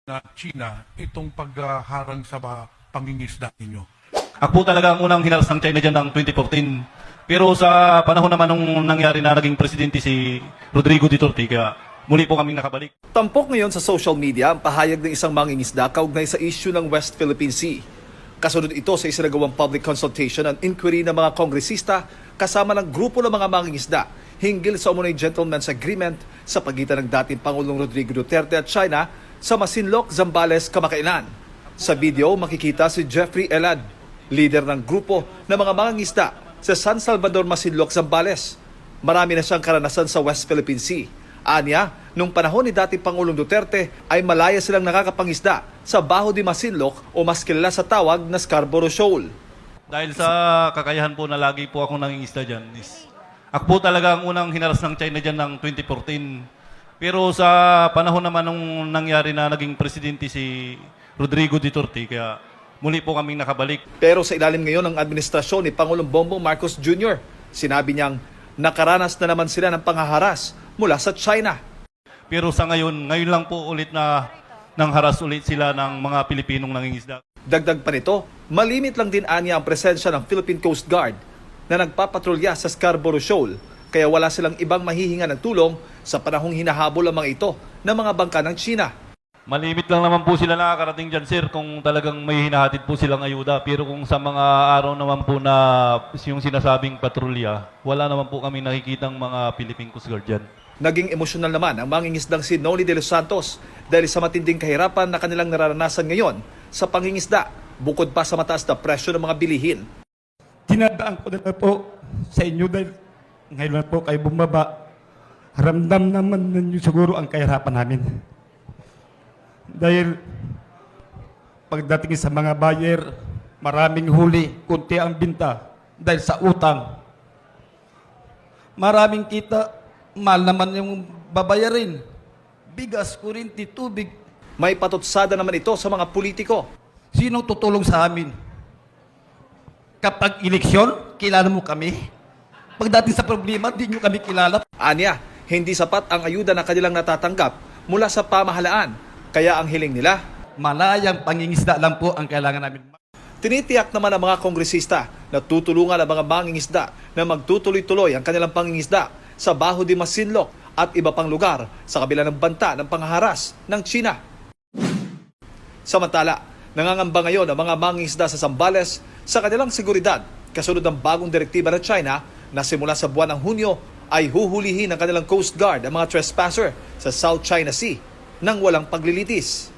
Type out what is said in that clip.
na China itong pagharang sa pangingisda ninyo? Ako po talaga ang unang hinaras ng China dyan ng 2014. Pero sa panahon naman nung nangyari na naging presidente si Rodrigo Duterte, kaya muli po kaming nakabalik. Tampok ngayon sa social media ang pahayag ng isang mangingisda kaugnay sa issue ng West Philippine Sea. Kasunod ito sa isinagawang public consultation and inquiry ng mga kongresista kasama ng grupo ng mga mangingisda hinggil sa umunay gentleman's agreement sa pagitan ng dating Pangulong Rodrigo Duterte at China sa Masinloc, Zambales, kamakailan. Sa video, makikita si Jeffrey Elad, leader ng grupo ng mga mangingisda sa San Salvador, Masinloc, Zambales. Marami na siyang karanasan sa West Philippine Sea. Anya, nung panahon ni dating Pangulong Duterte ay malaya silang nakakapangisda sa Baho de Masinloc o mas kilala sa tawag na Scarborough Shoal. Dahil sa kakayahan po na lagi po akong nangingisda dyan, ako po talaga ang unang hinaras ng China dyan ng 2014. Pero sa panahon naman nung nangyari na naging presidente si Rodrigo Duterte, kaya muli po kaming nakabalik. Pero sa ilalim ngayon ng administrasyon ni Pangulong Bongbong Marcos Jr., sinabi niyang nakaranas na naman sila ng panghaharas mula sa China. Pero sa ngayon lang po ulit na nang haras ulit sila ng mga Pilipinong nangingisda. Dagdag pa nito, malimit lang din anya ang presensya ng Philippine Coast Guard na nagpapatrolya sa Scarborough Shoal, kaya wala silang ibang mahihinga ng tulong sa panahong hinahabol ang mga ito ng mga bangka ng China. Malimit lang naman po sila nakakarating dyan, sir, kung talagang may hinahatid po silang ayuda. Pero kung sa mga araw naman po na yung sinasabing patrolya, wala naman po kami nakikitang mga Philippine Coast Guard dyan. Naging emosyonal naman ang mangingisdang si Noli de los Santos dahil sa matinding kahirapan na kanilang nararanasan ngayon sa pangingisda, bukod pa sa mataas na presyo ng mga bilihin. Tinadaan ko na po sa inyo dahil ngayon na po kayo bumaba. Ramdam naman ninyo siguro ang kahirapan namin. Dahil pagdating sa mga buyer, maraming huli, kunti ang binta dahil sa utang. Maraming kita, mahal naman yung babayarin. Bigas, kurinti, tubig. May patutsada naman ito sa mga politiko. Sinong tutulong sa amin? Kapag eleksyon, kilala mo kami. Pagdating sa problema, di nyo kami kilala. Anya, hindi sapat ang ayuda na kanilang natatanggap mula sa pamahalaan. Kaya ang hiling nila, Malayang pangingisda lang po ang kailangan namin. tinitiyak naman ng mga kongresista na tutulungan ang mga mangingisda na magtutuloy-tuloy ang kanilang pangingisda sa Baho de Masinloc at iba pang lugar sa kabila ng banta ng panghaharas ng China. Samantala, nangangamba ngayon ang mga mangingisda sa Zambales sa kanilang seguridad kasunod ng bagong direktiba ng China na simula sa buwan ng Hunyo ay huhulihin ng kanilang Coast Guard ang mga trespasser sa South China Sea nang walang paglilitis.